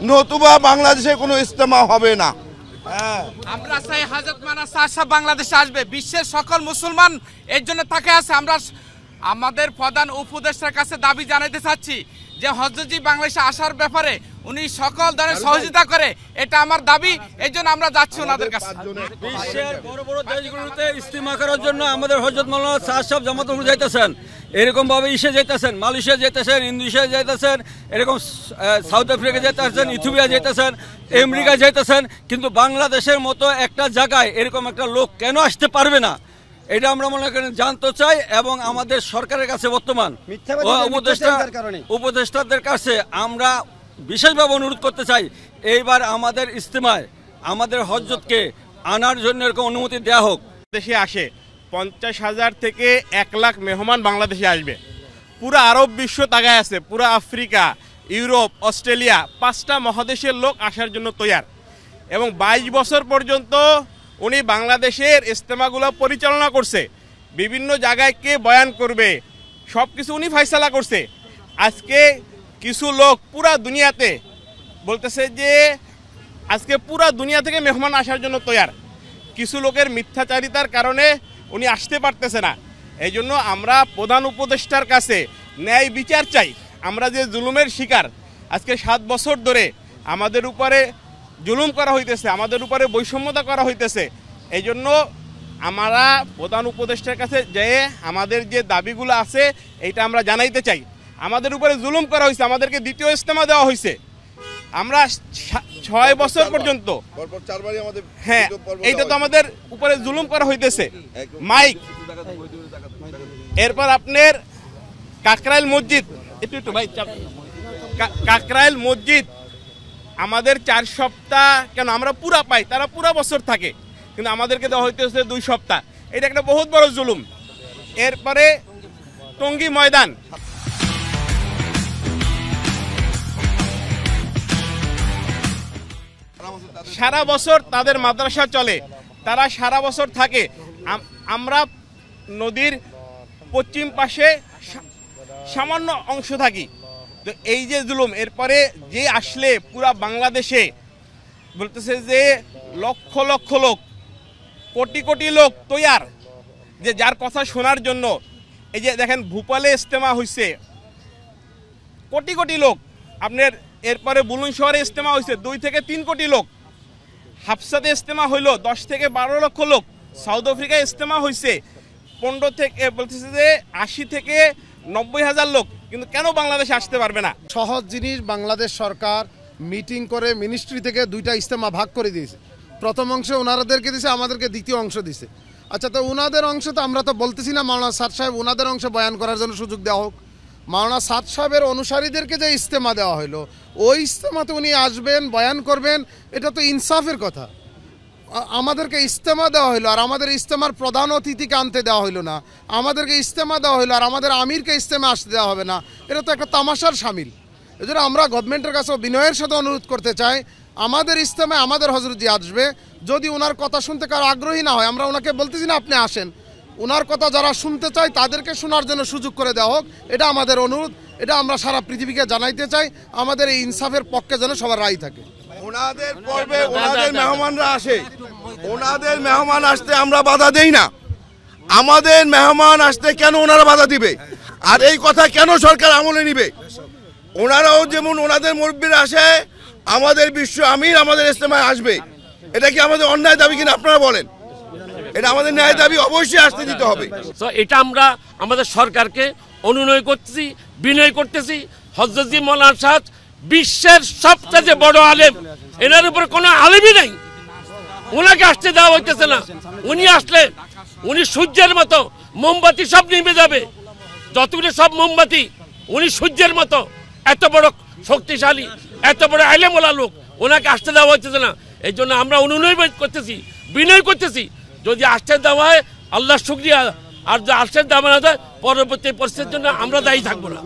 নতুবা বাংলাদেশে কোনো ইজতেমা হবে না। আমরা চাই হযরত মাওলানা সাদ সাহেব বাংলাদেশে আসবে। বিশ্বের সকল মুসলমান এর জন্য তাকে আছে। আমরা আমাদের প্রধান উপদেষ্টার কাছে দাবি জানাইতে চাচ্ছি যে হজরতজি বাংলাদেশে আসার ব্যাপারে উনি সকল ধরনের সহযোগিতা করে, এটা আমার দাবি। এই জন্য আমরা যাচ্ছি ওনাদের কাছে। বিশ্বের বড় বড় দেশগুলোতে ইজতিমা করার জন্য আমাদের হযরত মাওলানা সাদ সাহেব জামাতুল যাইতেছেন, এরকম ভাবে যাইতেছেন, মালয়েশিয়া যাইতেছেন, ইন্দোনেশিয়া যাইতেছেন, এরকম সাউথ আফ্রিকা যাইতেছেন, ইথিওপিয়া যাইতেছেন, আমেরিকা যাইতেছেন, কিন্তু বাংলাদেশের মতো একটা জায়গায় এরকম একটা লোক কেন আসতে পারবে না, এটা আমরা মনে করেন জানতে চাই। এবং আমাদের সরকারের কাছে বর্তমান উপদেষ্টাদের কাছে আমরা বিশেষভাবে অনুরোধ করতে চাই, এইবার আমাদের ইজতেমায় আমাদের হযরতকে আনার জন্য এরকম অনুমতি দেওয়া হোক। দেশে আসে 50,000 থেকে 1 লাখ মেহমান বাংলাদেশে আসবে। পুরো আরব বিশ্ব তাকায় আছে, পুরো আফ্রিকা, ইউরোপ, অস্ট্রেলিয়া, 5টা মহাদেশের লোক আসার জন্য তৈয়ার। এবং 22 বছর পর্যন্ত উনি বাংলাদেশের ইজতেমাগুলো পরিচালনা করছে, বিভিন্ন জায়গায় কে বয়ান করবে সব কিছু উনি ফয়সালা করছে। আজকে কিছু লোক পুরা দুনিয়াতে বলতেছে যে আজকে পুরা দুনিয়া থেকে মেহমান আসার জন্য তৈয়ার। কিছু লোকের মিথ্যাচারিতার কারণে উনি আসতে পারতেছে না। এই জন্য আমরা প্রধান উপদেষ্টার কাছে ন্যায় বিচার চাই। আমরা যে জুলুমের শিকার, আজকে 7 বছর ধরে আমাদের উপরে জুলুম করা হইতেছে, আমাদের উপরে বৈষম্যতা করা হইতেছে। এই জন্য আমরা প্রধান উপদেষ্টার কাছে যে আমাদের যে দাবিগুলো আছে এইটা আমরা জানাইতে চাই। আমাদের উপরে জুলুম করা হয়েছে, আমাদেরকে দ্বিতীয় ইজতেমা দেওয়া হয়েছে। আমরা 6 বছর পর্যন্ত হ্যাঁ, এইটা তো আমাদের উপরে জুলুম করা হইতেছে। মাইক, এরপর আপনার কাকরাইল মসজিদ, একটু ভাই, কাকরাইল মসজিদ আমাদের 4 সপ্তাহ কেন আমরা পুরা পাই, তারা পুরা বছর থাকে, কিন্তু আমাদেরকে দেওয়া হইতেছে 2 সপ্তাহ। এটা একটা বহুত বড় জুলুম। এরপরে টঙ্গী ময়দান, সারা বছর তাদের মাদ্রাসা চলে, তারা সারা বছর থাকে। আমরা নদীর পশ্চিম পাশে সামান্য অংশ থাকি। তো এই যে জুলুম, এরপরে যে আসলে পুরা বাংলাদেশে বলতেছে যে লক্ষ লক্ষ লোক, কোটি কোটি লোক তৈয়ার যে যার কথা শোনার জন্য। এই যে দেখেন ভোপালে ইজতেমা হয়েছে, কোটি কোটি লোক। আপনার এরপরে বুলুন শহরে ইজতেমা হয়েছে 2 থেকে 3 কোটি লোক। হাফসাতে ইজতেমা হইলো 10 থেকে 12 লক্ষ লোক। সাউথ আফ্রিকায় ইজতেমা হয়েছে 15 থেকে বলতেছে যে 80 থেকে 90 হাজার লোক, কিন্তু কেন বাংলাদেশে আসতে পারবে না? সহজ জিনিস, বাংলাদেশ সরকার মিটিং করে মিনিস্ট্রি থেকে 2টা ইজতেমা ভাগ করে দিয়েছে। প্রথম অংশ ওনাদেরকে দিয়েছে, আমাদেরকে দ্বিতীয় অংশ দিয়েছে। আচ্ছা, তো ওনাদের অংশ তো আমরা তো বলতেছি না মাওলানা সাদ সাহেব ওনাদের অংশ বয়ান করার জন্য সুযোগ দেওয়া হোক। মাওলানা সাদ সাহেবের অনুসারীদেরকে যে ইজতেমা দেওয়া হলো, ওই ইজতেমাতে উনি আসবেন, বয়ান করবেন, এটা তো ইনসাফের কথা। আমাদেরকে ইজতেমা দেওয়া হলো আর আমাদের ইজতেমার প্রধান অতিথিকে আনতে দেওয়া হলো না, আমাদেরকে ইজতেমা দেওয়া হলো আর আমাদের আমিরকে ইজতেমা আসতে দেওয়া হবে না, এটা তো একটা তামাশার শামিল। এজন্য আমরা গভর্নমেন্টের কাছে বিনয়ের সাথে অনুরোধ করতে চাই, আমাদের ইজতেমায় আমাদের হযরতজি আসবে। যদি ওনার কথা শুনতে কারো আগ্রহী না হয়, আমরা ওনাকে বলতেছি না আপনি আসেন, ওনার কথা যারা শুনতে চায় তাদেরকে শোনার জন্য সুযোগ করে দেওয়া হোক, এটা আমাদের অনুরোধ। এটা আমরা সারা পৃথিবীকে জানাইতে চাই, আমাদের এই ইনসাফের পক্ষে যেন সবার রায় থাকে। ওনাদের পর্বে ওনাদের মেহমানরা আসে, ওনাদের মেহমান আসতে আমরা বাধা দেই না। আমাদের মেহমান আসতে কেন ওনারা বাধা দিবে? আর এই কথা কেন সরকার আমলে নিবে? ওনারাও যেমন ওনাদের মুরব্বিরা আসে, আমাদের বিশ্ব আমির আমাদের ইজতেমায় আসবে। এটা কি আমাদের অন্যায় দাবি কিনা আপনারা বলেন? এটা আমাদের ন্যায় দাবি, অবশ্যই আসতে দিতে হবে। তো এটা আমরা আমাদের সরকারকে অনুনয় করতেছি, বিনয় করতেছি। হযরতজি মাওলানা সাদ বিশ্বের সবচেয়ে বড় আলেম, এনার উপর কোনো আলেমই নেই, ওনাকে আসতে দেওয়া হইতেছে না। উনি আসলে উনি সূর্যের মতো, মোমবাতি সব নিভে যাবে, যতগুলো সব মোমবাতি, উনি সূর্যের মতো এত বড় শক্তিশালী, এত বড় আলেমওয়ালা লোক, ওনাকে আসতে দেওয়া হইতেছে না। এই জন্য আমরা অনুনয় করতেছি, বিনয় করতেছি, যদি আসতে দেওয়া হয় আল্লাহর শুকরিয়া, আর যদি আসতে দেওয়া না হয় পরবর্তী পরিস্থিতির জন্য আমরা দায়ী থাকবো না।